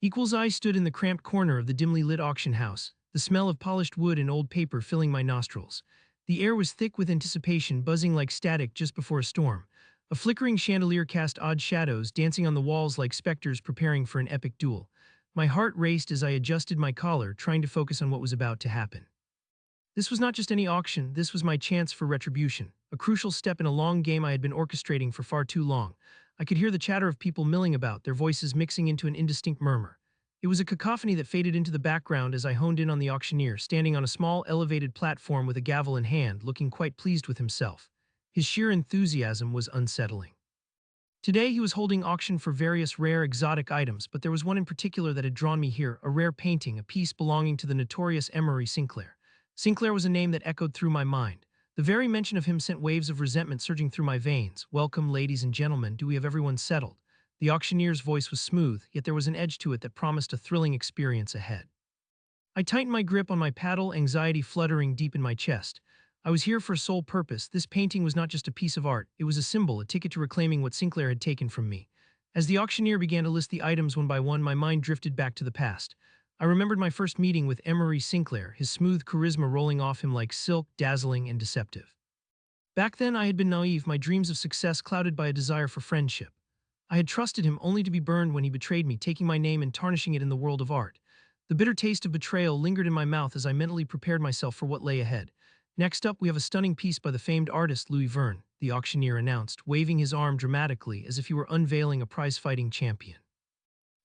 Equals I stood in the cramped corner of the dimly lit auction house, the smell of polished wood and old paper filling my nostrils. The air was thick with anticipation, buzzing like static just before a storm. A flickering chandelier cast odd shadows, dancing on the walls like specters preparing for an epic duel. My heart raced as I adjusted my collar, trying to focus on what was about to happen. This was not just any auction, this was my chance for retribution, a crucial step in a long game I had been orchestrating for far too long. I could hear the chatter of people milling about, their voices mixing into an indistinct murmur. It was a cacophony that faded into the background as I honed in on the auctioneer, standing on a small elevated platform with a gavel in hand, looking quite pleased with himself. His sheer enthusiasm was unsettling. Today he was holding auction for various rare exotic items, but there was one in particular that had drawn me here, a rare painting, a piece belonging to the notorious Emery Sinclair. Sinclair was a name that echoed through my mind. The very mention of him sent waves of resentment surging through my veins. "Welcome, ladies and gentlemen, do we have everyone settled?" The auctioneer's voice was smooth, yet there was an edge to it that promised a thrilling experience ahead. I tightened my grip on my paddle, anxiety fluttering deep in my chest. I was here for a sole purpose. This painting was not just a piece of art, it was a symbol, a ticket to reclaiming what Sinclair had taken from me. As the auctioneer began to list the items one by one, my mind drifted back to the past. I remembered my first meeting with Emery Sinclair, his smooth charisma rolling off him like silk, dazzling and deceptive. Back then I had been naive, my dreams of success clouded by a desire for friendship. I had trusted him only to be burned when he betrayed me, taking my name and tarnishing it in the world of art. The bitter taste of betrayal lingered in my mouth as I mentally prepared myself for what lay ahead. Next up, we have a stunning piece by the famed artist Louis Verne, the auctioneer announced, waving his arm dramatically as if he were unveiling a prize-fighting champion.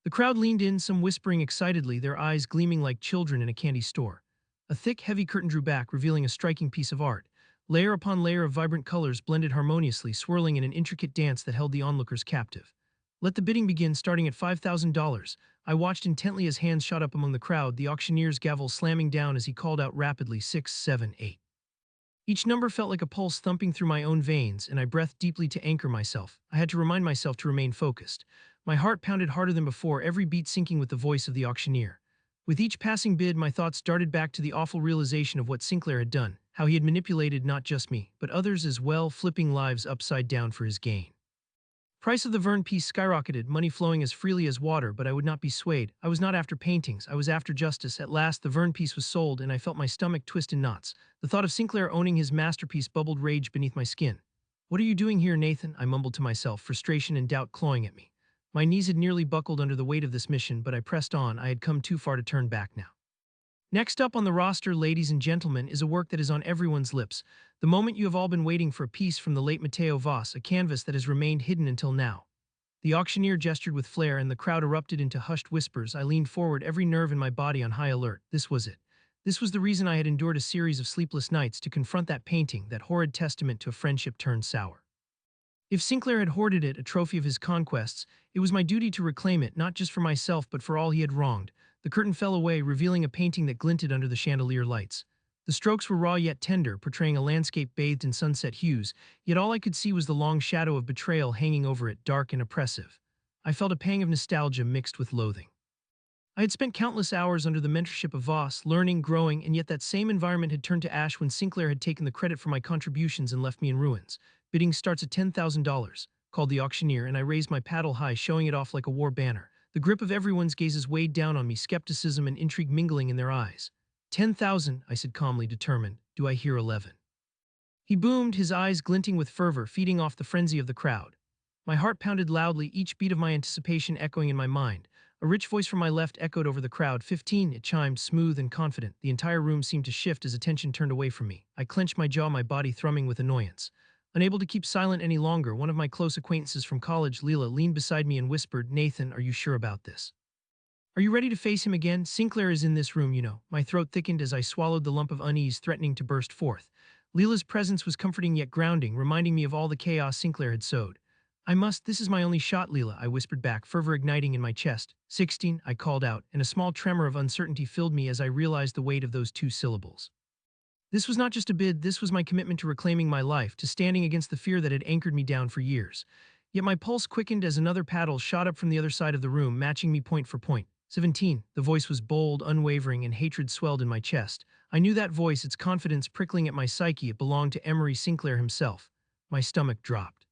The crowd leaned in, some whispering excitedly, their eyes gleaming like children in a candy store. A thick, heavy curtain drew back, revealing a striking piece of art. Layer upon layer of vibrant colors blended harmoniously, swirling in an intricate dance that held the onlookers captive. Let the bidding begin, starting at $5,000. I watched intently as hands shot up among the crowd, the auctioneer's gavel slamming down as he called out rapidly, 6, 7, 8. Each number felt like a pulse thumping through my own veins, and I breathed deeply to anchor myself. I had to remind myself to remain focused. My heart pounded harder than before, every beat syncing with the voice of the auctioneer. With each passing bid, my thoughts darted back to the awful realization of what Sinclair had done, how he had manipulated not just me, but others as well, flipping lives upside down for his gain. Price of the Verne piece skyrocketed, money flowing as freely as water, but I would not be swayed. I was not after paintings, I was after justice. At last, the Verne piece was sold, and I felt my stomach twist in knots. The thought of Sinclair owning his masterpiece bubbled rage beneath my skin. "What are you doing here, Nathan?" I mumbled to myself, frustration and doubt clawing at me. My knees had nearly buckled under the weight of this mission, but I pressed on. I had come too far to turn back now. Next up on the roster, ladies and gentlemen, is a work that is on everyone's lips. The moment you have all been waiting for, a piece from the late Matteo Voss, a canvas that has remained hidden until now. The auctioneer gestured with flair, and the crowd erupted into hushed whispers. I leaned forward, every nerve in my body on high alert. This was it. This was the reason I had endured a series of sleepless nights, to confront that painting, that horrid testament to a friendship turned sour. If Sinclair had hoarded it, a trophy of his conquests, it was my duty to reclaim it, not just for myself but for all he had wronged. The curtain fell away, revealing a painting that glinted under the chandelier lights. The strokes were raw yet tender, portraying a landscape bathed in sunset hues, yet all I could see was the long shadow of betrayal hanging over it, dark and oppressive. I felt a pang of nostalgia mixed with loathing. I had spent countless hours under the mentorship of Voss, learning, growing, and yet that same environment had turned to ash when Sinclair had taken the credit for my contributions and left me in ruins. "Bidding starts at $10,000, called the auctioneer, and I raised my paddle high, showing it off like a war banner. The grip of everyone's gazes weighed down on me, skepticism and intrigue mingling in their eyes. 10,000, I said calmly, determined. Do I hear 11? He boomed, his eyes glinting with fervor, feeding off the frenzy of the crowd. My heart pounded loudly, each beat of my anticipation echoing in my mind. A rich voice from my left echoed over the crowd. 15, it chimed, smooth and confident. The entire room seemed to shift as attention turned away from me. I clenched my jaw, my body thrumming with annoyance. Unable to keep silent any longer, one of my close acquaintances from college, Leela, leaned beside me and whispered, "Nathan, are you sure about this? Are you ready to face him again? Sinclair is in this room, you know." My throat thickened as I swallowed the lump of unease threatening to burst forth. Leela's presence was comforting yet grounding, reminding me of all the chaos Sinclair had sowed. This is my only shot, Leela," I whispered back, fervor igniting in my chest. 16, I called out, and a small tremor of uncertainty filled me as I realized the weight of those two syllables. This was not just a bid, this was my commitment to reclaiming my life, to standing against the fear that had anchored me down for years. Yet my pulse quickened as another paddle shot up from the other side of the room, matching me point for point. 17. The voice was bold, unwavering, and hatred swelled in my chest. I knew that voice, its confidence prickling at my psyche. It belonged to Emery Sinclair himself. My stomach dropped.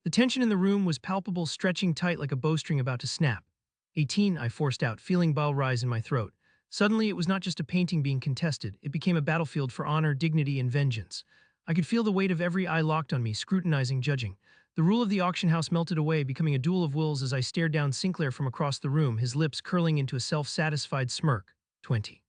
The tension in the room was palpable, stretching tight like a bowstring about to snap. 18, I forced out, feeling bile rise in my throat. Suddenly, it was not just a painting being contested, it became a battlefield for honor, dignity, and vengeance. I could feel the weight of every eye locked on me, scrutinizing, judging. The rule of the auction house melted away, becoming a duel of wills as I stared down Sinclair from across the room, his lips curling into a self-satisfied smirk. 20.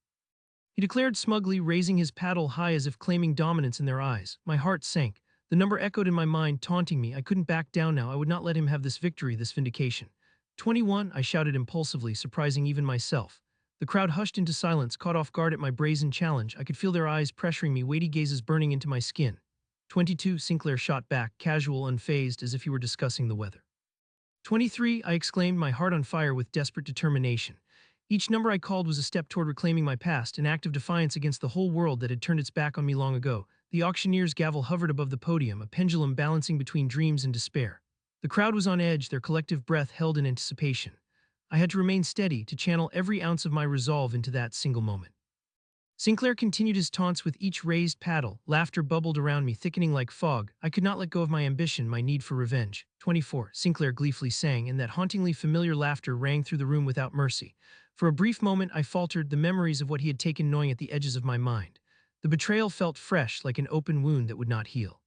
He declared smugly, raising his paddle high as if claiming dominance in their eyes. My heart sank. The number echoed in my mind, taunting me. I couldn't back down now. I would not let him have this victory, this vindication. 21, I shouted impulsively, surprising even myself. The crowd hushed into silence, caught off guard at my brazen challenge. I could feel their eyes pressuring me, weighty gazes burning into my skin. 22, Sinclair shot back, casual, unfazed, as if he were discussing the weather. 23, I exclaimed, my heart on fire with desperate determination. Each number I called was a step toward reclaiming my past, an act of defiance against the whole world that had turned its back on me long ago. The auctioneer's gavel hovered above the podium, a pendulum balancing between dreams and despair. The crowd was on edge, their collective breath held in anticipation. I had to remain steady, to channel every ounce of my resolve into that single moment. Sinclair continued his taunts with each raised paddle. Laughter bubbled around me, thickening like fog. I could not let go of my ambition, my need for revenge. 24, Sinclair gleefully sang, and that hauntingly familiar laughter rang through the room without mercy. For a brief moment I faltered, the memories of what he had taken gnawing at the edges of my mind. The betrayal felt fresh, like an open wound that would not heal.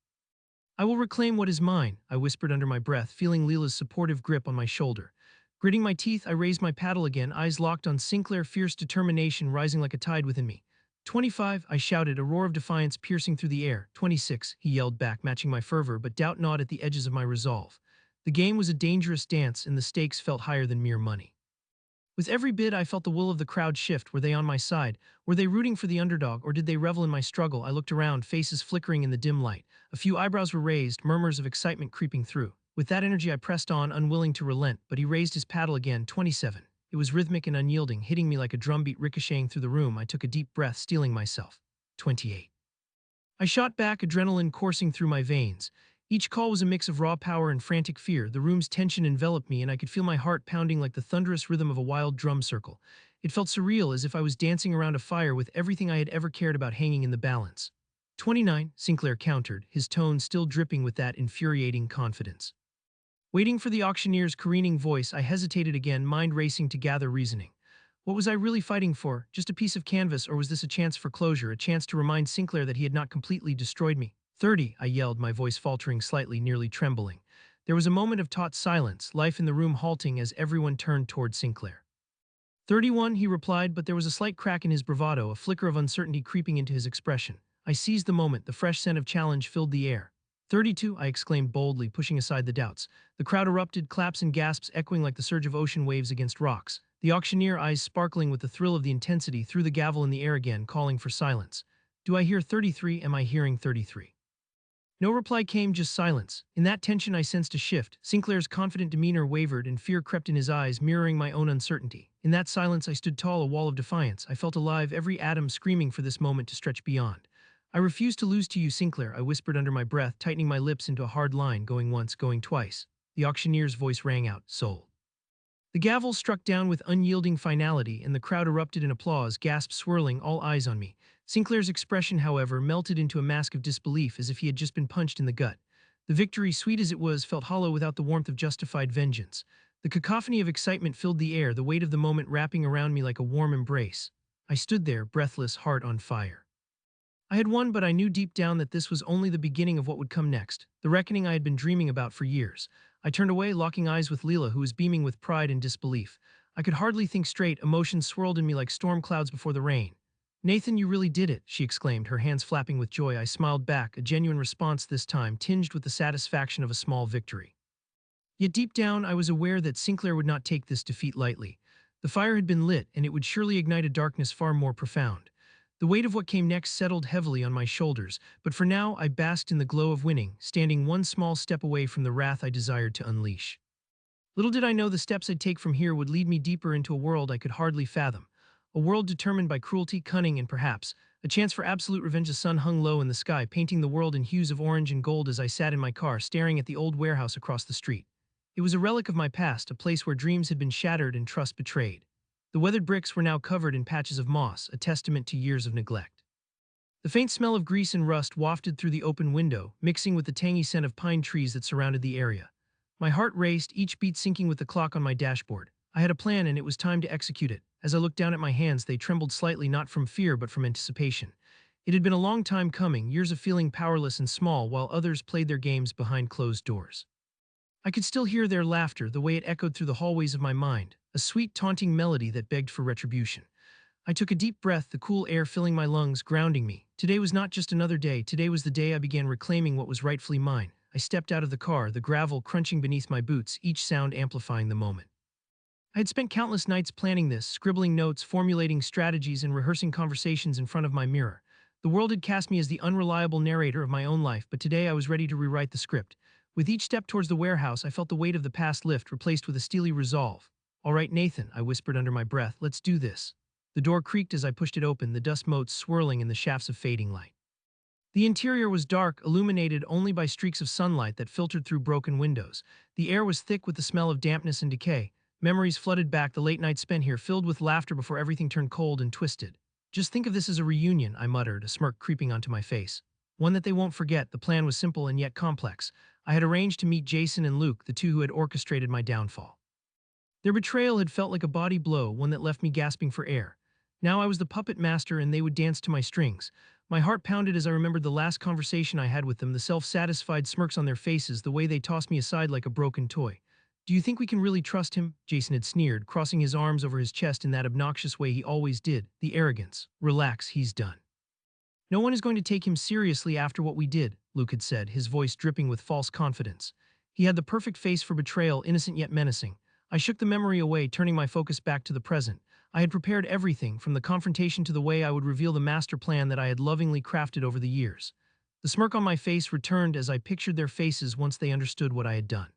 I will reclaim what is mine, I whispered under my breath, feeling Leela's supportive grip on my shoulder. Gritting my teeth, I raised my paddle again, eyes locked on Sinclair, fierce determination rising like a tide within me. 25, I shouted, a roar of defiance piercing through the air. 26, he yelled back, matching my fervor, but doubt gnawed at the edges of my resolve. The game was a dangerous dance, and the stakes felt higher than mere money. With every bid, I felt the will of the crowd shift. Were they on my side? Were they rooting for the underdog, or did they revel in my struggle? I looked around, faces flickering in the dim light. A few eyebrows were raised, murmurs of excitement creeping through. With that energy, I pressed on, unwilling to relent, but he raised his paddle again. 27. It was rhythmic and unyielding, hitting me like a drumbeat ricocheting through the room. I took a deep breath, steeling myself. 28. I shot back, adrenaline coursing through my veins. Each call was a mix of raw power and frantic fear. The room's tension enveloped me, and I could feel my heart pounding like the thunderous rhythm of a wild drum circle. It felt surreal, as if I was dancing around a fire with everything I had ever cared about hanging in the balance. 29, Sinclair countered, his tone still dripping with that infuriating confidence. Waiting for the auctioneer's careening voice, I hesitated again, mind racing to gather reasoning. What was I really fighting for? Just a piece of canvas, or was this a chance for closure, a chance to remind Sinclair that he had not completely destroyed me? 30, I yelled, my voice faltering slightly, nearly trembling. There was a moment of taut silence, life in the room halting as everyone turned toward Sinclair. 31, he replied, but there was a slight crack in his bravado, a flicker of uncertainty creeping into his expression. I seized the moment, the fresh scent of challenge filled the air. 32, I exclaimed boldly, pushing aside the doubts. The crowd erupted, claps and gasps echoing like the surge of ocean waves against rocks. The auctioneer, eyes sparkling with the thrill of the intensity, threw the gavel in the air again, calling for silence. Do I hear 33? Am I hearing 33? No reply came, just silence. In that tension I sensed a shift. Sinclair's confident demeanor wavered and fear crept in his eyes, mirroring my own uncertainty. In that silence I stood tall, a wall of defiance. I felt alive, every atom screaming for this moment to stretch beyond. I refuse to lose to you, Sinclair, I whispered under my breath, tightening my lips into a hard line, going once, going twice. The auctioneer's voice rang out, sold. The gavel struck down with unyielding finality, and the crowd erupted in applause, gasps swirling, all eyes on me. Sinclair's expression, however, melted into a mask of disbelief, as if he had just been punched in the gut. The victory, sweet as it was, felt hollow without the warmth of justified vengeance. The cacophony of excitement filled the air, the weight of the moment wrapping around me like a warm embrace. I stood there, breathless, heart on fire. I had won, but I knew deep down that this was only the beginning of what would come next, the reckoning I had been dreaming about for years. I turned away, locking eyes with Leela, who was beaming with pride and disbelief. I could hardly think straight, emotions swirled in me like storm clouds before the rain. Nathan, you really did it, she exclaimed, her hands flapping with joy. I smiled back, a genuine response this time, tinged with the satisfaction of a small victory. Yet deep down, I was aware that Sinclair would not take this defeat lightly. The fire had been lit, and it would surely ignite a darkness far more profound. The weight of what came next settled heavily on my shoulders, but for now I basked in the glow of winning, standing one small step away from the wrath I desired to unleash. Little did I know the steps I'd take from here would lead me deeper into a world I could hardly fathom. A world determined by cruelty, cunning, and perhaps a chance for absolute revenge. The sun hung low in the sky, painting the world in hues of orange and gold as I sat in my car, staring at the old warehouse across the street. It was a relic of my past, a place where dreams had been shattered and trust betrayed. The weathered bricks were now covered in patches of moss, a testament to years of neglect. The faint smell of grease and rust wafted through the open window, mixing with the tangy scent of pine trees that surrounded the area. My heart raced, each beat syncing with the clock on my dashboard. I had a plan and it was time to execute it. As I looked down at my hands, they trembled slightly, not from fear but from anticipation. It had been a long time coming, years of feeling powerless and small while others played their games behind closed doors. I could still hear their laughter, the way it echoed through the hallways of my mind, a sweet, taunting melody that begged for retribution. I took a deep breath, the cool air filling my lungs, grounding me. Today was not just another day, today was the day I began reclaiming what was rightfully mine. I stepped out of the car, the gravel crunching beneath my boots, each sound amplifying the moment. I had spent countless nights planning this, scribbling notes, formulating strategies, and rehearsing conversations in front of my mirror. The world had cast me as the unreliable narrator of my own life, but today I was ready to rewrite the script. With each step towards the warehouse, I felt the weight of the past lift, replaced with a steely resolve. "All right, Nathan," I whispered under my breath, "let's do this." The door creaked as I pushed it open, the dust motes swirling in the shafts of fading light. The interior was dark, illuminated only by streaks of sunlight that filtered through broken windows. The air was thick with the smell of dampness and decay. Memories flooded back, the late nights spent here, filled with laughter before everything turned cold and twisted. "Just think of this as a reunion," I muttered, a smirk creeping onto my face. "One that they won't forget." The plan was simple and yet complex. I had arranged to meet Jason and Luke, the two who had orchestrated my downfall. Their betrayal had felt like a body blow, one that left me gasping for air. Now I was the puppet master and they would dance to my strings. My heart pounded as I remembered the last conversation I had with them, the self-satisfied smirks on their faces, the way they tossed me aside like a broken toy. "Do you think we can really trust him?" Jason had sneered, crossing his arms over his chest in that obnoxious way he always did. The arrogance. "Relax, he's done. No one is going to take him seriously after what we did," Luke had said, his voice dripping with false confidence. He had the perfect face for betrayal, innocent yet menacing. I shook the memory away, turning my focus back to the present. I had prepared everything, from the confrontation to the way I would reveal the master plan that I had lovingly crafted over the years. The smirk on my face returned as I pictured their faces once they understood what I had done.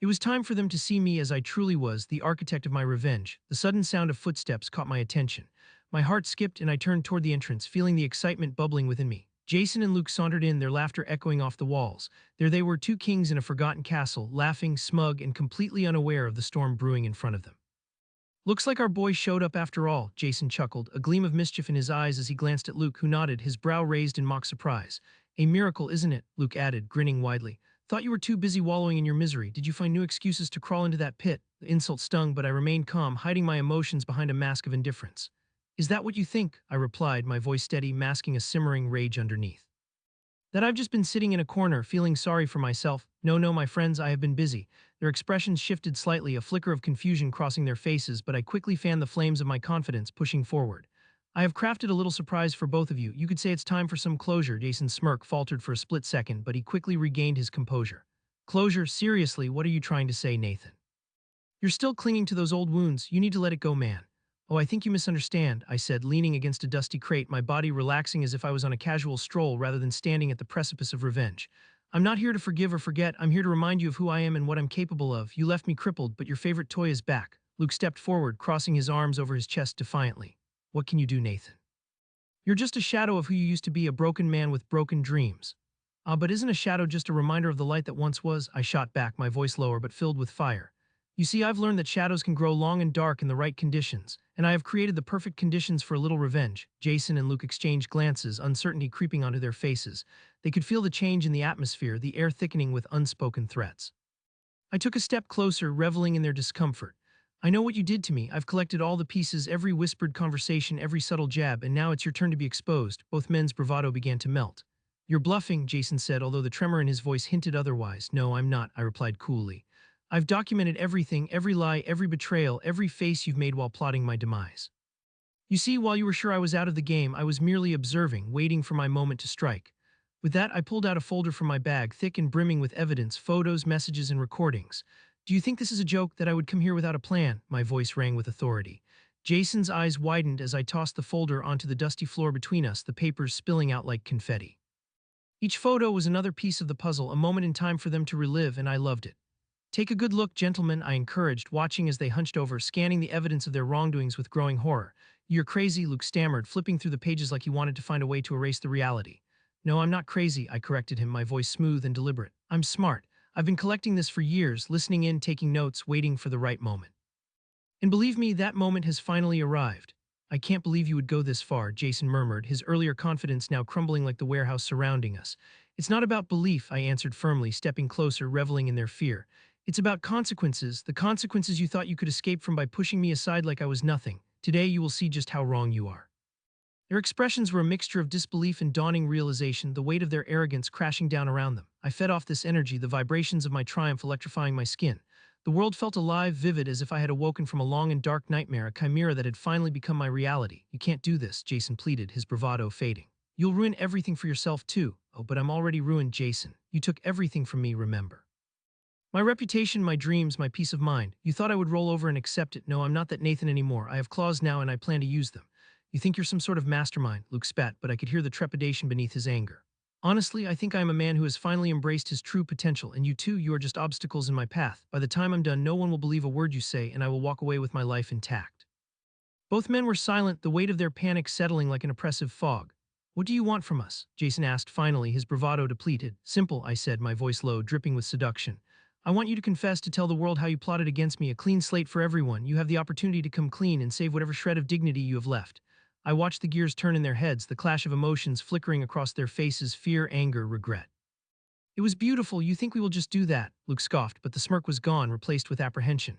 It was time for them to see me as I truly was, the architect of my revenge. The sudden sound of footsteps caught my attention. My heart skipped and I turned toward the entrance, feeling the excitement bubbling within me. Jason and Luke sauntered in, their laughter echoing off the walls. There they were, two kings in a forgotten castle, laughing, smug, and completely unaware of the storm brewing in front of them. "Looks like our boy showed up after all," Jason chuckled, a gleam of mischief in his eyes as he glanced at Luke, who nodded, his brow raised in mock surprise. "A miracle, isn't it?" Luke added, grinning widely. "Thought you were too busy wallowing in your misery. Did you find new excuses to crawl into that pit?" The insult stung, but I remained calm, hiding my emotions behind a mask of indifference. "Is that what you think?" I replied, my voice steady, masking a simmering rage underneath. "That I've just been sitting in a corner, feeling sorry for myself? No, no, my friends, I have been busy." Their expressions shifted slightly, a flicker of confusion crossing their faces, but I quickly fanned the flames of my confidence, pushing forward. "I have crafted a little surprise for both of you. You could say it's time for some closure." Jason's smirk faltered for a split second, but he quickly regained his composure. "Closure? Seriously, what are you trying to say, Nathan? You're still clinging to those old wounds. You need to let it go, man." "Oh, I think you misunderstand," I said, leaning against a dusty crate, my body relaxing as if I was on a casual stroll rather than standing at the precipice of revenge. "I'm not here to forgive or forget. I'm here to remind you of who I am and what I'm capable of. You left me crippled, but your favorite toy is back." Luke stepped forward, crossing his arms over his chest defiantly. "What can you do, Nathan? You're just a shadow of who you used to be, a broken man with broken dreams." "Ah, but isn't a shadow just a reminder of the light that once was?" I shot back, my voice lower but filled with fire. "You see, I've learned that shadows can grow long and dark in the right conditions, and I have created the perfect conditions for a little revenge." Jason and Luke exchanged glances, uncertainty creeping onto their faces. They could feel the change in the atmosphere, the air thickening with unspoken threats. I took a step closer, reveling in their discomfort. "I know what you did to me. I've collected all the pieces, every whispered conversation, every subtle jab, and now it's your turn to be exposed." Both men's bravado began to melt. "You're bluffing," Jason said, although the tremor in his voice hinted otherwise. "No, I'm not," I replied coolly. "I've documented everything, every lie, every betrayal, every face you've made while plotting my demise. You see, while you were sure I was out of the game, I was merely observing, waiting for my moment to strike." With that, I pulled out a folder from my bag, thick and brimming with evidence, photos, messages, and recordings. "Do you think this is a joke, that I would come here without a plan?" My voice rang with authority. Jason's eyes widened as I tossed the folder onto the dusty floor between us, the papers spilling out like confetti. Each photo was another piece of the puzzle, a moment in time for them to relive, and I loved it. "Take a good look, gentlemen," I encouraged, watching as they hunched over, scanning the evidence of their wrongdoings with growing horror. "You're crazy," Luke stammered, flipping through the pages like he wanted to find a way to erase the reality. "No, I'm not crazy," I corrected him, my voice smooth and deliberate. "I'm smart. I've been collecting this for years, listening in, taking notes, waiting for the right moment. And believe me, that moment has finally arrived." "I can't believe you would go this far," Jason murmured, his earlier confidence now crumbling like the warehouse surrounding us. "It's not about belief," I answered firmly, stepping closer, reveling in their fear. It's about consequences, the consequences you thought you could escape from by pushing me aside like I was nothing. Today you will see just how wrong you are." Their expressions were a mixture of disbelief and dawning realization, the weight of their arrogance crashing down around them. I fed off this energy, the vibrations of my triumph electrifying my skin. The world felt alive, vivid, as if I had awoken from a long and dark nightmare, a chimera that had finally become my reality. "You can't do this," Jason pleaded, his bravado fading. "You'll ruin everything for yourself too." "Oh, but I'm already ruined, Jason. You took everything from me, remember? My reputation, my dreams, my peace of mind. You thought I would roll over and accept it. No, I'm not that Nathan anymore. I have claws now and I plan to use them." "You think you're some sort of mastermind," Luke spat, but I could hear the trepidation beneath his anger. "Honestly, I think I am a man who has finally embraced his true potential, and you too, you are just obstacles in my path. By the time I'm done, no one will believe a word you say, and I will walk away with my life intact." Both men were silent, the weight of their panic settling like an oppressive fog. "What do you want from us?" Jason asked finally, his bravado depleted. "Simple," I said, my voice low, dripping with seduction. "I want you to confess, to tell the world how you plotted against me, a clean slate for everyone. You have the opportunity to come clean and save whatever shred of dignity you have left." I watched the gears turn in their heads, the clash of emotions flickering across their faces, fear, anger, regret. "It was beautiful. You think we will just do that?" Luke scoffed, but the smirk was gone, replaced with apprehension.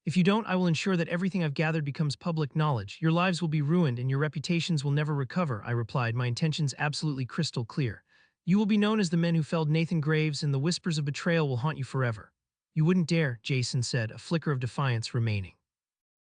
"If you don't, I will ensure that everything I've gathered becomes public knowledge. Your lives will be ruined and your reputations will never recover," I replied, my intentions absolutely crystal clear. "You will be known as the men who felled Nathan Graves, and the whispers of betrayal will haunt you forever." "You wouldn't dare," Jason said, a flicker of defiance remaining.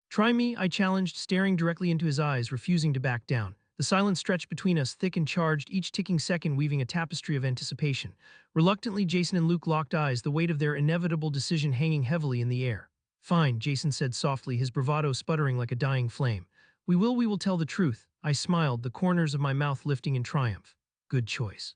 "Try me," I challenged, staring directly into his eyes, refusing to back down. The silence stretched between us, thick and charged, each ticking second weaving a tapestry of anticipation. Reluctantly, Jason and Luke locked eyes, the weight of their inevitable decision hanging heavily in the air. "Fine," Jason said softly, his bravado sputtering like a dying flame. We will tell the truth." I smiled, the corners of my mouth lifting in triumph. "Good choice.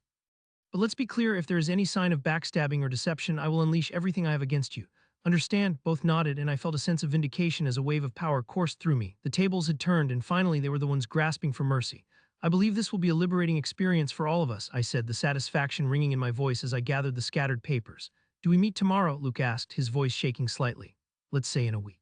But let's be clear, if there is any sign of backstabbing or deception, I will unleash everything I have against you. Understand?" Both nodded, and I felt a sense of vindication as a wave of power coursed through me. The tables had turned, and finally they were the ones grasping for mercy. "I believe this will be a liberating experience for all of us," I said, the satisfaction ringing in my voice as I gathered the scattered papers. "Do we meet tomorrow?" Luke asked, his voice shaking slightly. "Let's say in a week."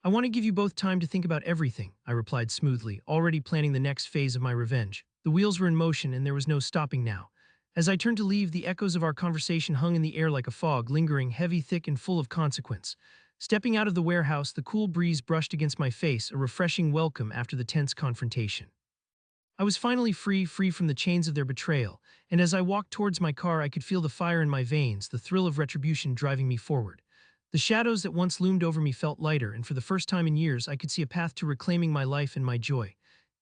"I want to give you both time to think about everything," I replied smoothly, already planning the next phase of my revenge. The wheels were in motion, and there was no stopping now. As I turned to leave, the echoes of our conversation hung in the air like a fog, lingering, heavy, thick, and full of consequence. Stepping out of the warehouse, the cool breeze brushed against my face, a refreshing welcome after the tense confrontation. I was finally free from the chains of their betrayal, and as I walked towards my car, I could feel the fire in my veins, the thrill of retribution driving me forward. The shadows that once loomed over me felt lighter, and for the first time in years, I could see a path to reclaiming my life and my joy.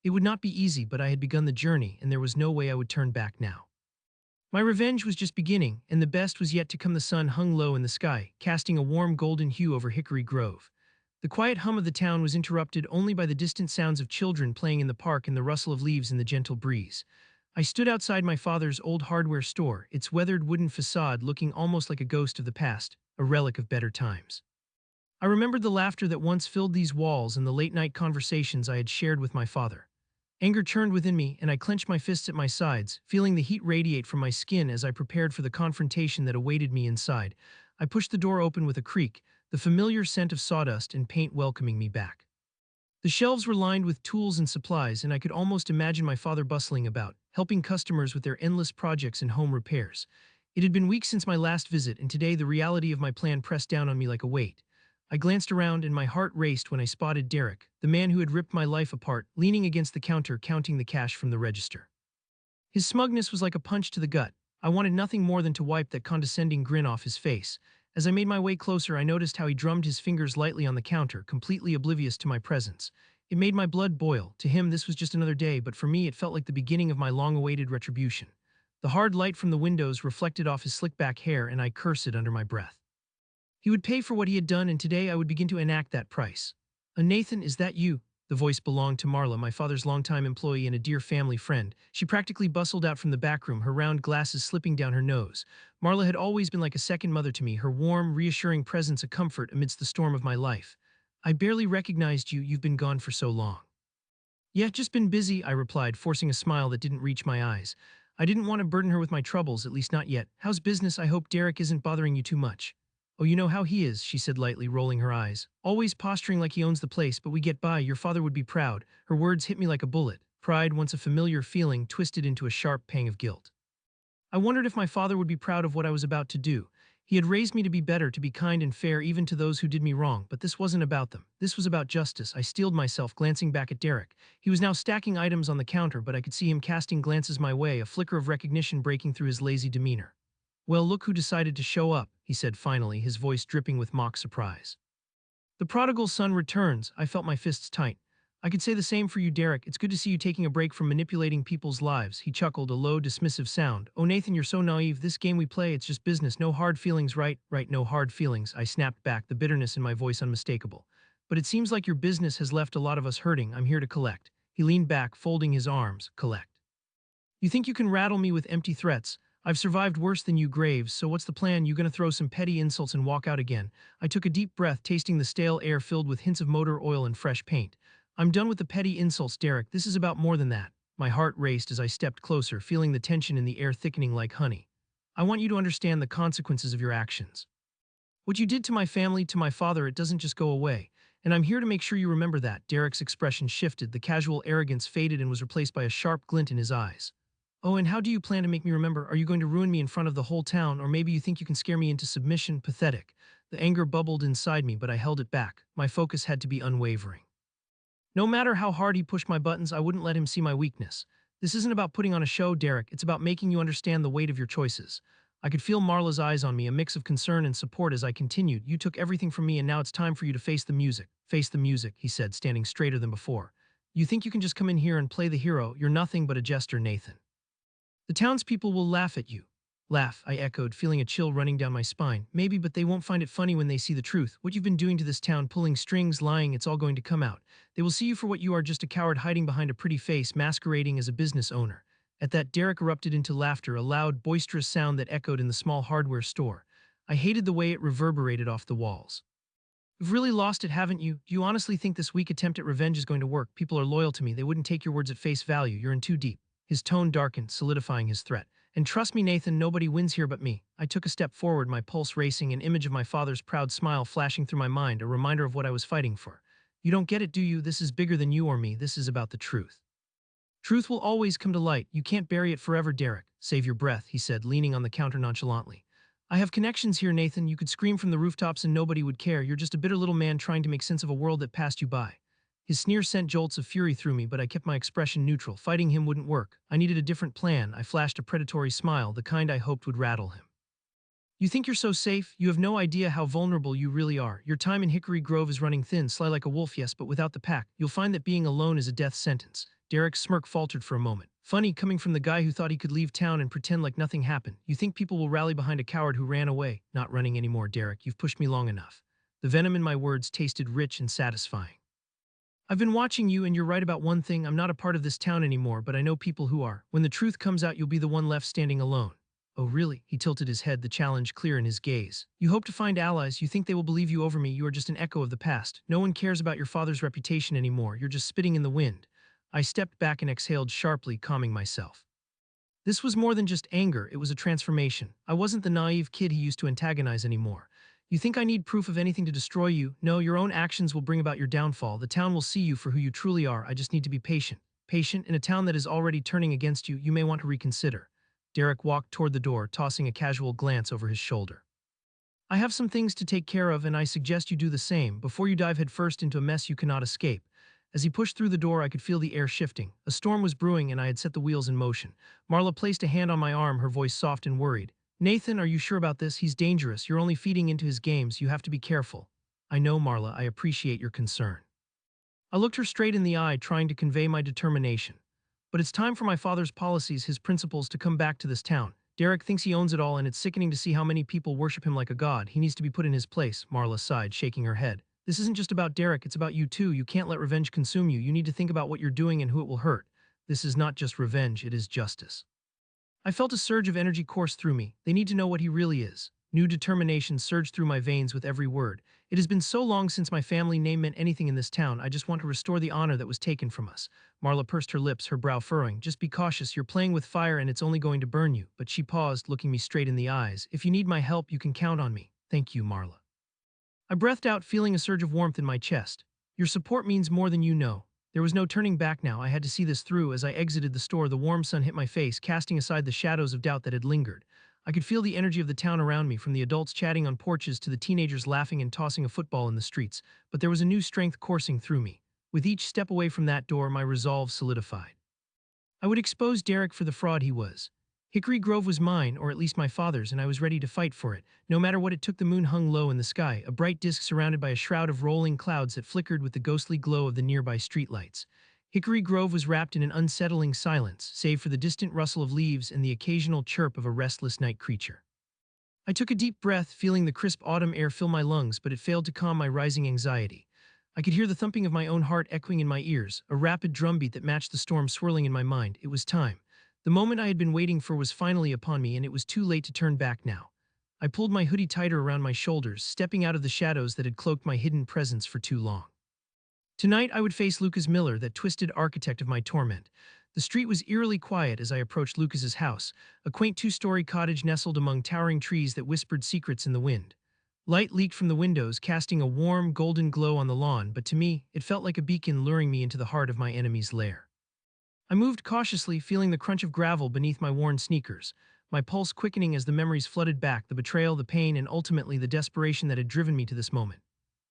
It would not be easy, but I had begun the journey, and there was no way I would turn back now. My revenge was just beginning, and the best was yet to come. The sun hung low in the sky, casting a warm golden hue over Hickory Grove. The quiet hum of the town was interrupted only by the distant sounds of children playing in the park and the rustle of leaves in the gentle breeze. I stood outside my father's old hardware store, its weathered wooden facade looking almost like a ghost of the past, a relic of better times. I remembered the laughter that once filled these walls and the late-night conversations I had shared with my father. Anger churned within me, and I clenched my fists at my sides, feeling the heat radiate from my skin as I prepared for the confrontation that awaited me inside. I pushed the door open with a creak, the familiar scent of sawdust and paint welcoming me back. The shelves were lined with tools and supplies, and I could almost imagine my father bustling about, helping customers with their endless projects and home repairs. It had been weeks since my last visit, and today the reality of my plan pressed down on me like a weight. I glanced around, and my heart raced when I spotted Derek, the man who had ripped my life apart, leaning against the counter counting the cash from the register. His smugness was like a punch to the gut. I wanted nothing more than to wipe that condescending grin off his face. As I made my way closer, I noticed how he drummed his fingers lightly on the counter, completely oblivious to my presence. It made my blood boil. To him, this was just another day, but for me, it felt like the beginning of my long-awaited retribution. The hard light from the windows reflected off his slick-back hair, and I cursed under my breath. He would pay for what he had done, and today I would begin to enact that price. Nathan, is that you?" The voice belonged to Marla, my father's longtime employee and a dear family friend. She practically bustled out from the back room, her round glasses slipping down her nose. Marla had always been like a second mother to me, her warm, reassuring presence a comfort amidst the storm of my life. "I barely recognized you, you've been gone for so long." "Yeah, just been busy," I replied, forcing a smile that didn't reach my eyes. I didn't want to burden her with my troubles, at least not yet. "How's business? I hope Derek isn't bothering you too much." "Oh, you know how he is," she said lightly, rolling her eyes. "Always posturing like he owns the place, but we get by. Your father would be proud." Her words hit me like a bullet. Pride, once a familiar feeling, twisted into a sharp pang of guilt. I wondered if my father would be proud of what I was about to do. He had raised me to be better, to be kind and fair even to those who did me wrong, but this wasn't about them. This was about justice. I steeled myself, glancing back at Derek. He was now stacking items on the counter, but I could see him casting glances my way, a flicker of recognition breaking through his lazy demeanor. "Well, look who decided to show up," he said finally, his voice dripping with mock surprise. "The prodigal son returns." I felt my fists tight. "I could say the same for you, Derek. It's good to see you taking a break from manipulating people's lives." He chuckled, a low, dismissive sound. "Oh, Nathan, you're so naive. This game we play, it's just business. No hard feelings, right? Right, no hard feelings." I snapped back, the bitterness in my voice unmistakable. "But it seems like your business has left a lot of us hurting. I'm here to collect." He leaned back, folding his arms. "Collect? You think you can rattle me with empty threats? I've survived worse than you, Graves, so what's the plan? You gonna throw some petty insults and walk out again?" I took a deep breath, tasting the stale air filled with hints of motor oil and fresh paint. "I'm done with the petty insults, Derek. This is about more than that." My heart raced as I stepped closer, feeling the tension in the air thickening like honey. "I want you to understand the consequences of your actions. What you did to my family, to my father, it doesn't just go away. And I'm here to make sure you remember that." Derek's expression shifted, the casual arrogance faded and was replaced by a sharp glint in his eyes. "Oh, and how do you plan to make me remember? Are you going to ruin me in front of the whole town, or maybe you think you can scare me into submission? Pathetic." The anger bubbled inside me, but I held it back. My focus had to be unwavering. No matter how hard he pushed my buttons, I wouldn't let him see my weakness. "This isn't about putting on a show, Derek. It's about making you understand the weight of your choices." I could feel Marla's eyes on me, a mix of concern and support as I continued. "You took everything from me, and now it's time for you to face the music." "Face the music," he said, standing straighter than before. "You think you can just come in here and play the hero? You're nothing but a jester, Nathan. The townspeople will laugh at you." "Laugh," I echoed, feeling a chill running down my spine. "Maybe, but they won't find it funny when they see the truth. What you've been doing to this town, pulling strings, lying, it's all going to come out. They will see you for what you are, just a coward hiding behind a pretty face, masquerading as a business owner." At that, Derek erupted into laughter, a loud, boisterous sound that echoed in the small hardware store. I hated the way it reverberated off the walls. "You've really lost it, haven't you? Do you honestly think this weak attempt at revenge is going to work? People are loyal to me. They wouldn't take your words at face value. You're in too deep." His tone darkened, solidifying his threat. "And trust me, Nathan, nobody wins here but me." I took a step forward, my pulse racing, an image of my father's proud smile flashing through my mind, a reminder of what I was fighting for. "You don't get it, do you? This is bigger than you or me. This is about the truth. Truth will always come to light. You can't bury it forever, Derek." "Save your breath," he said, leaning on the counter nonchalantly. "I have connections here, Nathan. You could scream from the rooftops and nobody would care. You're just a bitter little man trying to make sense of a world that passed you by." His sneer sent jolts of fury through me, but I kept my expression neutral. Fighting him wouldn't work. I needed a different plan. I flashed a predatory smile, the kind I hoped would rattle him. "You think you're so safe? You have no idea how vulnerable you really are. Your time in Hickory Grove is running thin, sly like a wolf, yes, but without the pack, you'll find that being alone is a death sentence." Derek's smirk faltered for a moment. "Funny, coming from the guy who thought he could leave town and pretend like nothing happened. You think people will rally behind a coward who ran away?" "Not running anymore, Derek. You've pushed me long enough." The venom in my words tasted rich and satisfying. "I've been watching you, and you're right about one thing. I'm not a part of this town anymore, but I know people who are. When the truth comes out, you'll be the one left standing alone." "Oh, really?" He tilted his head, the challenge clear in his gaze. "You hope to find allies. You think they will believe you over me. You are just an echo of the past. No one cares about your father's reputation anymore. You're just spitting in the wind." I stepped back and exhaled sharply, calming myself. This was more than just anger, it was a transformation. I wasn't the naive kid he used to antagonize anymore. "You think I need proof of anything to destroy you? No, your own actions will bring about your downfall. The town will see you for who you truly are. I just need to be patient." "Patient? In a town that is already turning against you, you may want to reconsider." Derek walked toward the door, tossing a casual glance over his shoulder. "I have some things to take care of, and I suggest you do the same, before you dive headfirst into a mess you cannot escape." As he pushed through the door, I could feel the air shifting. A storm was brewing, and I had set the wheels in motion. Marla placed a hand on my arm, her voice soft and worried. "Nathan, are you sure about this? He's dangerous. You're only feeding into his games. You have to be careful." "I know, Marla. I appreciate your concern." I looked her straight in the eye, trying to convey my determination. "But it's time for my father's policies, his principles, to come back to this town. Derek thinks he owns it all, and it's sickening to see how many people worship him like a god. He needs to be put in his place." Marla sighed, shaking her head. "This isn't just about Derek, it's about you too. You can't let revenge consume you. You need to think about what you're doing and who it will hurt. This is not just revenge, it is justice." I felt a surge of energy course through me. They need to know what he really is. New determination surged through my veins with every word. "It has been so long since my family name meant anything in this town. I just want to restore the honor that was taken from us." Marla pursed her lips, her brow furrowing. "Just be cautious. You're playing with fire and it's only going to burn you." But she paused, looking me straight in the eyes. "If you need my help, you can count on me." "Thank you, Marla." I breathed out, feeling a surge of warmth in my chest. "Your support means more than you know." There was no turning back now. I had to see this through. As I exited the store, the warm sun hit my face, casting aside the shadows of doubt that had lingered. I could feel the energy of the town around me, from the adults chatting on porches to the teenagers laughing and tossing a football in the streets, but there was a new strength coursing through me. With each step away from that door, my resolve solidified. I would expose Derek for the fraud he was. Hickory Grove was mine, or at least my father's, and I was ready to fight for it, no matter what it took. The moon hung low in the sky, a bright disk surrounded by a shroud of rolling clouds that flickered with the ghostly glow of the nearby streetlights. Hickory Grove was wrapped in an unsettling silence, save for the distant rustle of leaves and the occasional chirp of a restless night creature. I took a deep breath, feeling the crisp autumn air fill my lungs, but it failed to calm my rising anxiety. I could hear the thumping of my own heart echoing in my ears, a rapid drumbeat that matched the storm swirling in my mind. It was time. The moment I had been waiting for was finally upon me, and it was too late to turn back now. I pulled my hoodie tighter around my shoulders, stepping out of the shadows that had cloaked my hidden presence for too long. Tonight I would face Lucas Miller, that twisted architect of my torment. The street was eerily quiet as I approached Lucas's house, a quaint two-story cottage nestled among towering trees that whispered secrets in the wind. Light leaked from the windows, casting a warm, golden glow on the lawn, but to me, it felt like a beacon luring me into the heart of my enemy's lair. I moved cautiously, feeling the crunch of gravel beneath my worn sneakers, my pulse quickening as the memories flooded back, the betrayal, the pain, and ultimately the desperation that had driven me to this moment.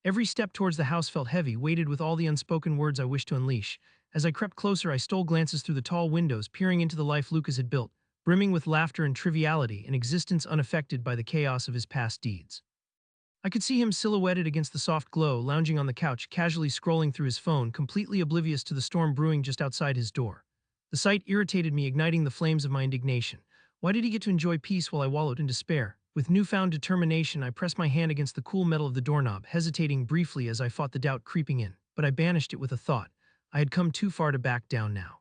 Every step towards the house felt heavy, weighted with all the unspoken words I wished to unleash. As I crept closer, I stole glances through the tall windows, peering into the life Lucas had built, brimming with laughter and triviality, an existence unaffected by the chaos of his past deeds. I could see him silhouetted against the soft glow, lounging on the couch, casually scrolling through his phone, completely oblivious to the storm brewing just outside his door. The sight irritated me, igniting the flames of my indignation. Why did he get to enjoy peace while I wallowed in despair? With newfound determination, I pressed my hand against the cool metal of the doorknob, hesitating briefly as I fought the doubt creeping in, but I banished it with a thought. I had come too far to back down now.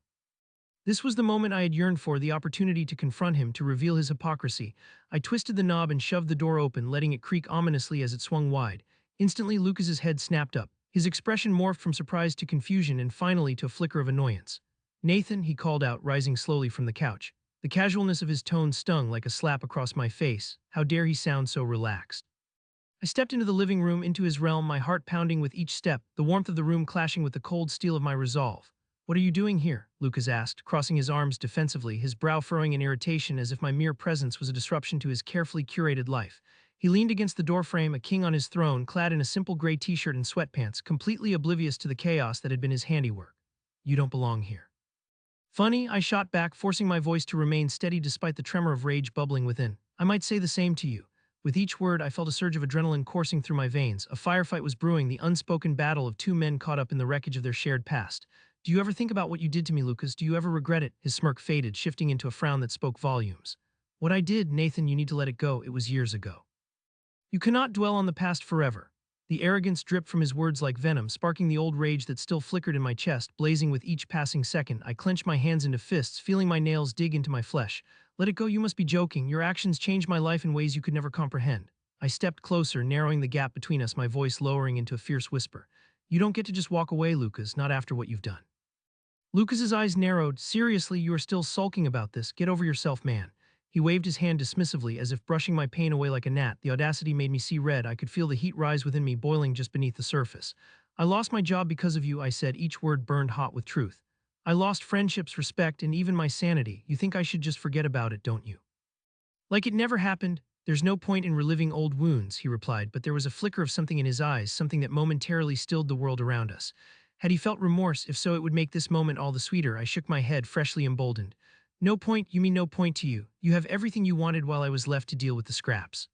This was the moment I had yearned for, the opportunity to confront him, to reveal his hypocrisy. I twisted the knob and shoved the door open, letting it creak ominously as it swung wide. Instantly, Lucas's head snapped up. His expression morphed from surprise to confusion and finally to a flicker of annoyance. "Nathan," he called out, rising slowly from the couch. The casualness of his tone stung like a slap across my face. How dare he sound so relaxed? I stepped into the living room, into his realm, my heart pounding with each step, the warmth of the room clashing with the cold steel of my resolve. "What are you doing here?" Lucas asked, crossing his arms defensively, his brow furrowing in irritation as if my mere presence was a disruption to his carefully curated life. He leaned against the doorframe, a king on his throne, clad in a simple gray t-shirt and sweatpants, completely oblivious to the chaos that had been his handiwork. "You don't belong here." "Funny," I shot back, forcing my voice to remain steady despite the tremor of rage bubbling within. "I might say the same to you." With each word, I felt a surge of adrenaline coursing through my veins. A firefight was brewing, the unspoken battle of two men caught up in the wreckage of their shared past. "Do you ever think about what you did to me, Lucas? Do you ever regret it?" His smirk faded, shifting into a frown that spoke volumes. "What I did, Nathan, you need to let it go. It was years ago. You cannot dwell on the past forever." The arrogance dripped from his words like venom, sparking the old rage that still flickered in my chest, blazing with each passing second. I clenched my hands into fists, feeling my nails dig into my flesh. "Let it go, you must be joking. Your actions changed my life in ways you could never comprehend." I stepped closer, narrowing the gap between us, my voice lowering into a fierce whisper. "You don't get to just walk away, Lucas, not after what you've done." Lucas's eyes narrowed. "Seriously, you are still sulking about this? Get over yourself, man." He waved his hand dismissively, as if brushing my pain away like a gnat. The audacity made me see red. I could feel the heat rise within me, boiling just beneath the surface. "I lost my job because of you," I said, each word burned hot with truth. "I lost friendships, respect, and even my sanity. You think I should just forget about it, don't you? Like it never happened?" "There's no point in reliving old wounds," he replied, but there was a flicker of something in his eyes, something that momentarily stilled the world around us. Had he felt remorse? If so, it would make this moment all the sweeter. I shook my head, freshly emboldened. "No point? You mean no point to you? You have everything you wanted while I was left to deal with the scraps."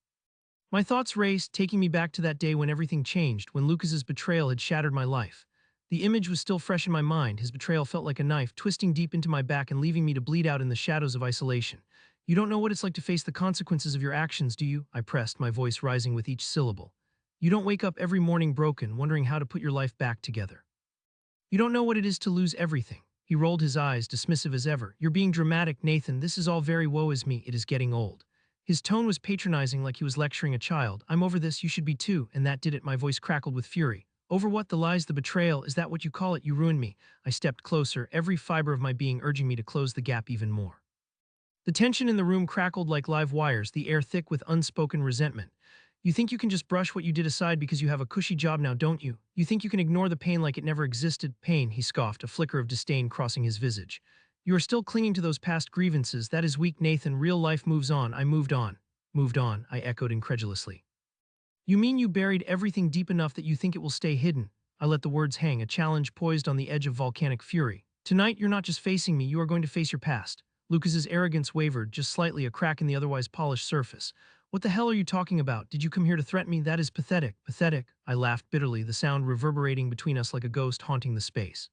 My thoughts raced, taking me back to that day when everything changed, when Lucas's betrayal had shattered my life. The image was still fresh in my mind. His betrayal felt like a knife, twisting deep into my back and leaving me to bleed out in the shadows of isolation. "You don't know what it's like to face the consequences of your actions, do you?" I pressed, my voice rising with each syllable. "You don't wake up every morning broken, wondering how to put your life back together. You don't know what it is to lose everything." He rolled his eyes, dismissive as ever. "You're being dramatic, Nathan. This is all very woe is me. It is getting old." His tone was patronizing, like he was lecturing a child. "I'm over this. You should be too." And that did it. My voice crackled with fury. "Over what? The lies, the betrayal? Is that what you call it? You ruined me." I stepped closer, every fiber of my being urging me to close the gap even more. The tension in the room crackled like live wires, the air thick with unspoken resentment. "You think you can just brush what you did aside because you have a cushy job now, don't you? You think you can ignore the pain like it never existed?" "Pain," he scoffed, a flicker of disdain crossing his visage. You are still clinging to those past grievances. That is weak, Nathan. Real life moves on. I moved on. Moved on, I echoed incredulously. You mean you buried everything deep enough that you think it will stay hidden? I let the words hang, a challenge poised on the edge of volcanic fury. Tonight, you're not just facing me, you are going to face your past. Lucas's arrogance wavered, just slightly, a crack in the otherwise polished surface. What the hell are you talking about? Did you come here to threaten me? That is pathetic. Pathetic. I laughed bitterly, the sound reverberating between us like a ghost haunting the space.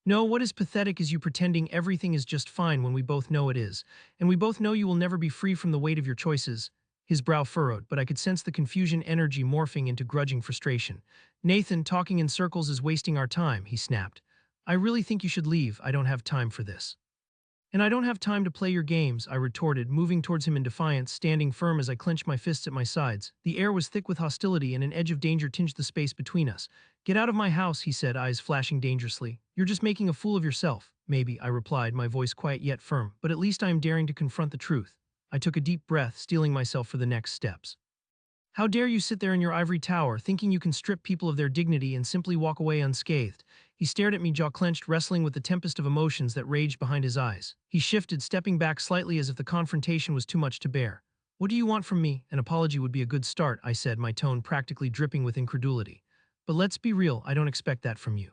No, what is pathetic is you pretending everything is just fine when we both know it is, and we both know you will never be free from the weight of your choices. His brow furrowed, but I could sense the confusion energy morphing into grudging frustration. Nathan, talking in circles is wasting our time, he snapped. I really think you should leave. I don't have time for this. And I don't have time to play your games, I retorted, moving towards him in defiance, standing firm as I clenched my fists at my sides. The air was thick with hostility and an edge of danger tinged the space between us. Get out of my house, he said, eyes flashing dangerously. You're just making a fool of yourself. Maybe, I replied, my voice quiet yet firm, but at least I am daring to confront the truth. I took a deep breath, steeling myself for the next steps. How dare you sit there in your ivory tower, thinking you can strip people of their dignity and simply walk away unscathed? He stared at me, jaw clenched, wrestling with the tempest of emotions that raged behind his eyes. He shifted, stepping back slightly as if the confrontation was too much to bear. What do you want from me? An apology would be a good start, I said, my tone practically dripping with incredulity. But let's be real, I don't expect that from you.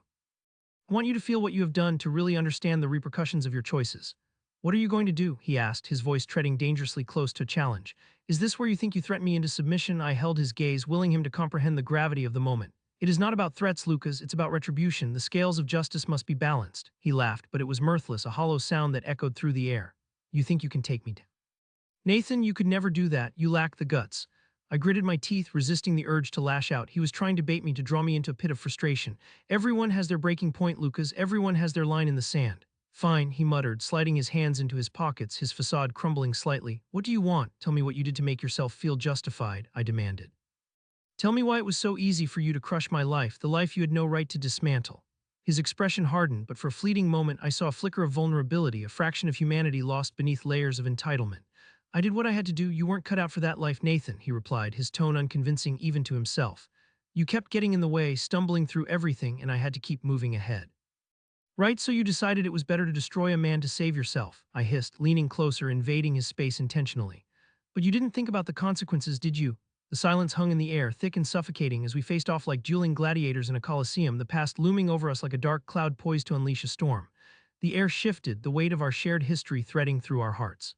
I want you to feel what you have done to really understand the repercussions of your choices. What are you going to do? He asked, his voice treading dangerously close to a challenge. Is this where you think you threaten me into submission? I held his gaze, willing him to comprehend the gravity of the moment. It is not about threats, Lucas, it's about retribution. The scales of justice must be balanced. He laughed, but it was mirthless, a hollow sound that echoed through the air. You think you can take me down? Nathan, you could never do that. You lack the guts. I gritted my teeth, resisting the urge to lash out. He was trying to bait me, to draw me into a pit of frustration. Everyone has their breaking point, Lucas. Everyone has their line in the sand. Fine, he muttered, sliding his hands into his pockets, his facade crumbling slightly. What do you want? Tell me what you did to make yourself feel justified, I demanded. Tell me why it was so easy for you to crush my life, the life you had no right to dismantle. His expression hardened, but for a fleeting moment I saw a flicker of vulnerability, a fraction of humanity lost beneath layers of entitlement. I did what I had to do. You weren't cut out for that life, Nathan, he replied, his tone unconvincing even to himself. You kept getting in the way, stumbling through everything, and I had to keep moving ahead. Right, so you decided it was better to destroy a man to save yourself, I hissed, leaning closer, invading his space intentionally. But you didn't think about the consequences, did you? The silence hung in the air, thick and suffocating, as we faced off like dueling gladiators in a coliseum, the past looming over us like a dark cloud poised to unleash a storm. The air shifted, the weight of our shared history threading through our hearts.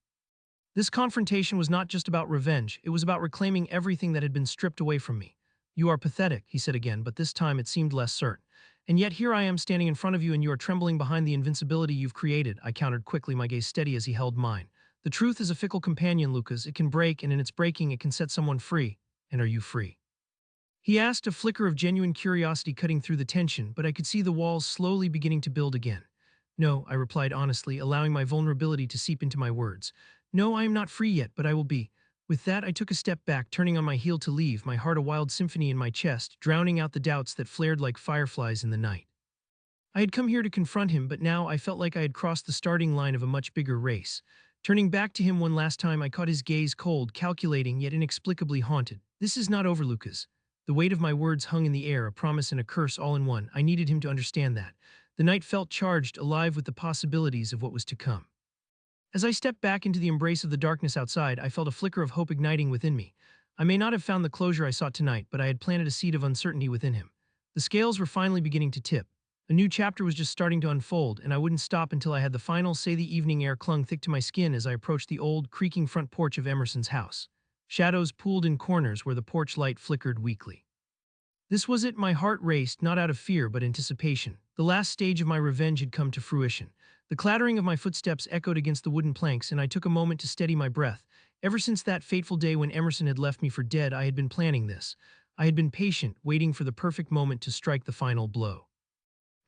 This confrontation was not just about revenge, it was about reclaiming everything that had been stripped away from me. You are pathetic, he said again, but this time it seemed less certain. And yet here I am standing in front of you and you are trembling behind the invincibility you've created, I countered quickly, my gaze steady as he held mine. The truth is a fickle companion, Lucas. It can break, and in its breaking it can set someone free. And are you free? He asked, a flicker of genuine curiosity cutting through the tension, but I could see the walls slowly beginning to build again. No, I replied honestly, allowing my vulnerability to seep into my words. No, I am not free yet, but I will be. With that, I took a step back, turning on my heel to leave, my heart a wild symphony in my chest, drowning out the doubts that flared like fireflies in the night. I had come here to confront him, but now I felt like I had crossed the starting line of a much bigger race. Turning back to him one last time, I caught his gaze, cold, calculating, yet inexplicably haunted. This is not over, Lucas. The weight of my words hung in the air, a promise and a curse all in one. I needed him to understand that. The night felt charged, alive with the possibilities of what was to come. As I stepped back into the embrace of the darkness outside, I felt a flicker of hope igniting within me. I may not have found the closure I sought tonight, but I had planted a seed of uncertainty within him. The scales were finally beginning to tip. A new chapter was just starting to unfold, and I wouldn't stop until I had the final say. The evening air clung thick to my skin as I approached the old, creaking front porch of Emerson's house. Shadows pooled in corners where the porch light flickered weakly. This was it. My heart raced, not out of fear but anticipation. The last stage of my revenge had come to fruition. The clattering of my footsteps echoed against the wooden planks, and I took a moment to steady my breath. Ever since that fateful day when Emerson had left me for dead, I had been planning this. I had been patient, waiting for the perfect moment to strike the final blow.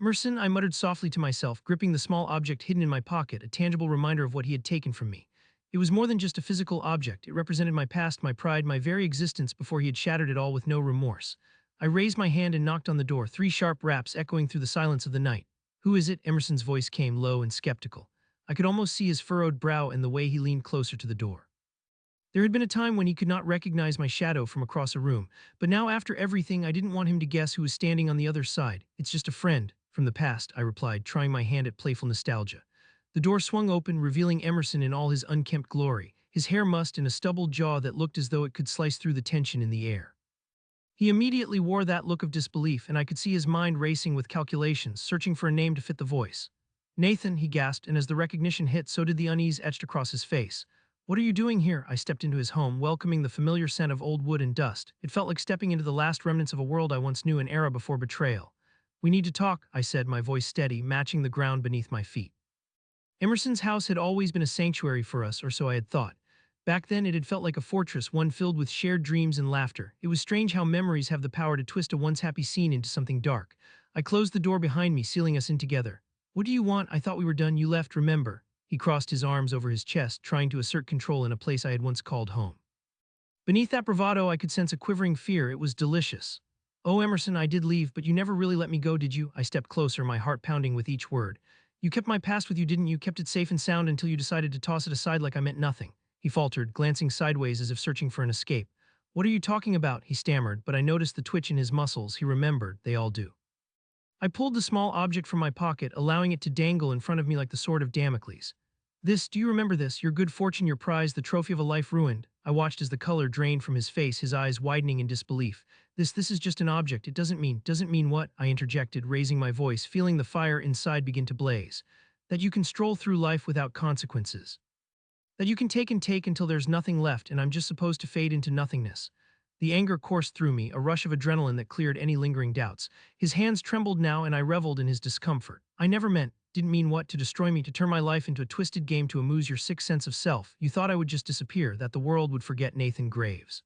Emerson, I muttered softly to myself, gripping the small object hidden in my pocket, a tangible reminder of what he had taken from me. It was more than just a physical object. It represented my past, my pride, my very existence before he had shattered it all with no remorse. I raised my hand and knocked on the door, 3 sharp raps echoing through the silence of the night. Who is it? Emerson's voice came low and skeptical. I could almost see his furrowed brow and the way he leaned closer to the door. There had been a time when he could not recognize my shadow from across a room, but now after everything I didn't want him to guess who was standing on the other side. It's just a friend from the past, I replied, trying my hand at playful nostalgia. The door swung open, revealing Emerson in all his unkempt glory, his hair mussed and a stubbled jaw that looked as though it could slice through the tension in the air. He immediately wore that look of disbelief, and I could see his mind racing with calculations, searching for a name to fit the voice. "Nathan," he gasped, and as the recognition hit, so did the unease etched across his face. "What are you doing here?" I stepped into his home, welcoming the familiar scent of old wood and dust. It felt like stepping into the last remnants of a world I once knew, an era before betrayal. "We need to talk," I said, my voice steady, matching the ground beneath my feet. Emerson's house had always been a sanctuary for us, or so I had thought. Back then, it had felt like a fortress, one filled with shared dreams and laughter. It was strange how memories have the power to twist a once happy scene into something dark. I closed the door behind me, sealing us in together. "What do you want? I thought we were done. You left, remember?" He crossed his arms over his chest, trying to assert control in a place I had once called home. Beneath that bravado, I could sense a quivering fear. It was delicious. "Oh, Emerson, I did leave, but you never really let me go, did you?" I stepped closer, my heart pounding with each word. "You kept my past with you, didn't you? Kept it safe and sound until you decided to toss it aside like I meant nothing." He faltered, glancing sideways as if searching for an escape. "What are you talking about?" he stammered, but I noticed the twitch in his muscles. He remembered, they all do. I pulled the small object from my pocket, allowing it to dangle in front of me like the sword of Damocles. "This, do you remember this? Your good fortune, your prize, the trophy of a life ruined." I watched as the color drained from his face, his eyes widening in disbelief. This is just an object. It doesn't mean what?" I interjected, raising my voice, feeling the fire inside begin to blaze. "That you can stroll through life without consequences. That you can take and take until there's nothing left and I'm just supposed to fade into nothingness." The anger coursed through me, a rush of adrenaline that cleared any lingering doubts. His hands trembled now, and I reveled in his discomfort. "Didn't mean what? To destroy me, to turn my life into a twisted game to amuse your sick sense of self. You thought I would just disappear, that the world would forget Nathan Graves."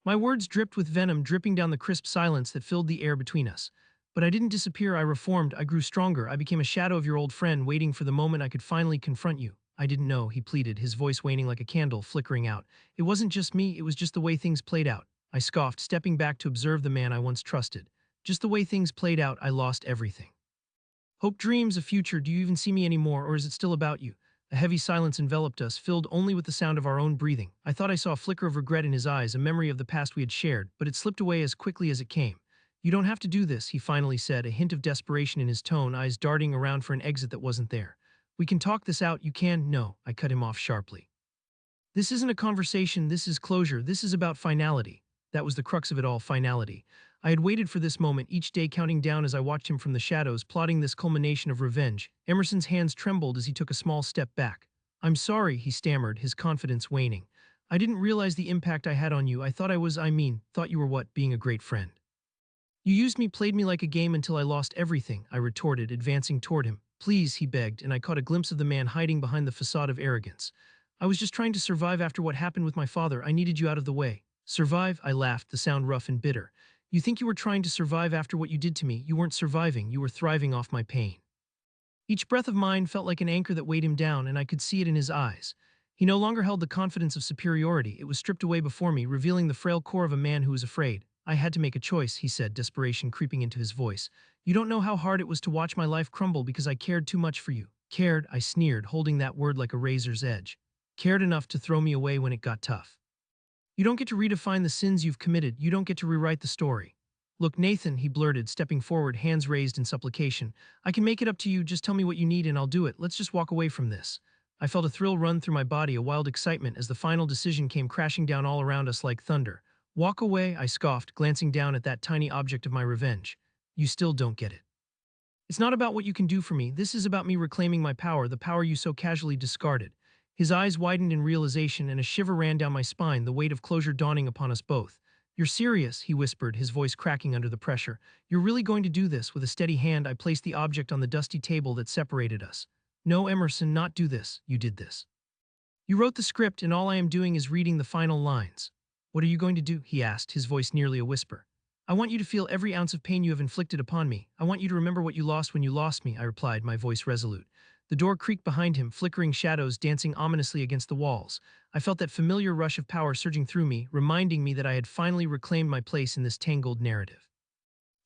My words dripped with venom, dripping down the crisp silence that filled the air between us. "But I didn't disappear. I reformed. I grew stronger. I became a shadow of your old friend, waiting for the moment I could finally confront you." "I didn't know," he pleaded, his voice waning like a candle flickering out. "It wasn't just me, it was just the way things played out." I scoffed, stepping back to observe the man I once trusted. "Just the way things played out, I lost everything. Hope, dreams, a future. Do you even see me anymore, or is it still about you?" A heavy silence enveloped us, filled only with the sound of our own breathing. I thought I saw a flicker of regret in his eyes, a memory of the past we had shared, but it slipped away as quickly as it came. "You don't have to do this," he finally said, a hint of desperation in his tone, eyes darting around for an exit that wasn't there. "We can talk this out. You can." "No," I cut him off sharply. "This isn't a conversation, this is closure, this is about finality." That was the crux of it all, finality. I had waited for this moment, each day counting down as I watched him from the shadows, plotting this culmination of revenge. Emerson's hands trembled as he took a small step back. "I'm sorry," he stammered, his confidence waning. "I didn't realize the impact I had on you. I thought thought you were what, being a great friend. You used me, played me like a game until I lost everything," I retorted, advancing toward him. "Please," he begged, and I caught a glimpse of the man hiding behind the facade of arrogance. "I was just trying to survive after what happened with my father. I needed you out of the way." "Survive?" I laughed, the sound rough and bitter. "You think you were trying to survive after what you did to me? You weren't surviving, you were thriving off my pain." Each breath of mine felt like an anchor that weighed him down, and I could see it in his eyes. He no longer held the confidence of superiority. It was stripped away before me, revealing the frail core of a man who was afraid. "I had to make a choice," he said, desperation creeping into his voice. "You don't know how hard it was to watch my life crumble because I cared too much for you." "Cared?" I sneered, holding that word like a razor's edge. "Cared enough to throw me away when it got tough. You don't get to redefine the sins you've committed. You don't get to rewrite the story." "Look, Nathan," he blurted, stepping forward, hands raised in supplication. "I can make it up to you. Just tell me what you need and I'll do it. Let's just walk away from this." I felt a thrill run through my body, a wild excitement as the final decision came crashing down all around us like thunder. "Walk away?" I scoffed, glancing down at that tiny object of my revenge. "You still don't get it. It's not about what you can do for me. This is about me reclaiming my power, the power you so casually discarded." His eyes widened in realization, and a shiver ran down my spine, the weight of closure dawning upon us both. "You're serious?" he whispered, his voice cracking under the pressure. "You're really going to do this?" With a steady hand, I placed the object on the dusty table that separated us. "No, Emerson, not do this. You did this. You wrote the script, and all I am doing is reading the final lines." "What are you going to do?" he asked, his voice nearly a whisper. "I want you to feel every ounce of pain you have inflicted upon me. I want you to remember what you lost when you lost me," I replied, my voice resolute. The door creaked behind him, flickering shadows dancing ominously against the walls. I felt that familiar rush of power surging through me, reminding me that I had finally reclaimed my place in this tangled narrative.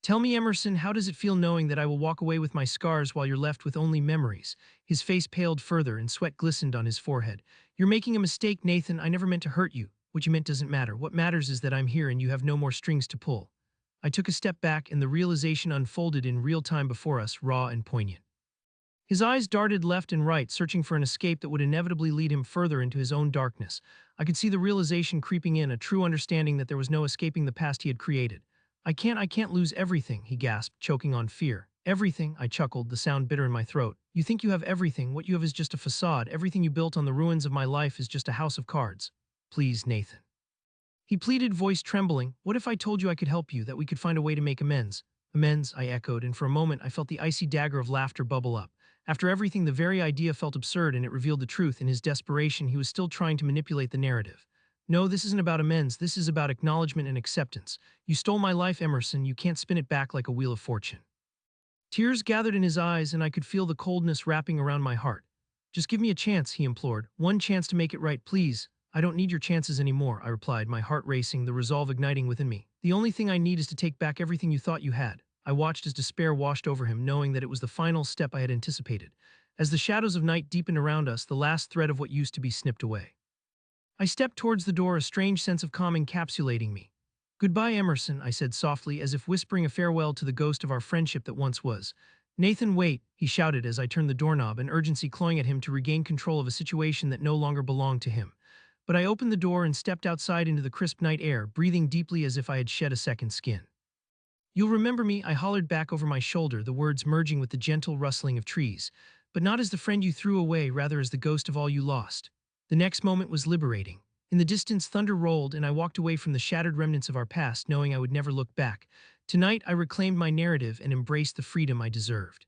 "Tell me, Emerson, how does it feel knowing that I will walk away with my scars while you're left with only memories?" His face paled further and sweat glistened on his forehead. "You're making a mistake, Nathan. I never meant to hurt you. What you meant doesn't matter. What matters is that I'm here and you have no more strings to pull." I took a step back and the realization unfolded in real time before us, raw and poignant. His eyes darted left and right, searching for an escape that would inevitably lead him further into his own darkness. I could see the realization creeping in, a true understanding that there was no escaping the past he had created. I can't lose everything, he gasped, choking on fear. Everything, I chuckled, the sound bitter in my throat. You think you have everything, what you have is just a facade, everything you built on the ruins of my life is just a house of cards. Please, Nathan. He pleaded, voice trembling, what if I told you I could help you, that we could find a way to make amends? Amends, I echoed, and for a moment I felt the icy dagger of laughter bubble up. After everything, the very idea felt absurd, and it revealed the truth. In his desperation, he was still trying to manipulate the narrative. No, this isn't about amends, this is about acknowledgement and acceptance. You stole my life, Emerson, you can't spin it back like a wheel of fortune. Tears gathered in his eyes, and I could feel the coldness wrapping around my heart. Just give me a chance, he implored. One chance to make it right, please. I don't need your chances anymore, I replied, my heart racing, the resolve igniting within me. The only thing I need is to take back everything you thought you had. I watched as despair washed over him, knowing that it was the final step I had anticipated. As the shadows of night deepened around us, the last thread of what used to be snipped away. I stepped towards the door, a strange sense of calm encapsulating me. Goodbye, Emerson, I said softly, as if whispering a farewell to the ghost of our friendship that once was. Nathan, wait, he shouted as I turned the doorknob, an urgency clawing at him to regain control of a situation that no longer belonged to him. But I opened the door and stepped outside into the crisp night air, breathing deeply as if I had shed a second skin. You'll remember me, I hollered back over my shoulder, the words merging with the gentle rustling of trees. But not as the friend you threw away, rather as the ghost of all you lost. The next moment was liberating. In the distance, thunder rolled, and I walked away from the shattered remnants of our past, knowing I would never look back. Tonight, I reclaimed my narrative and embraced the freedom I deserved.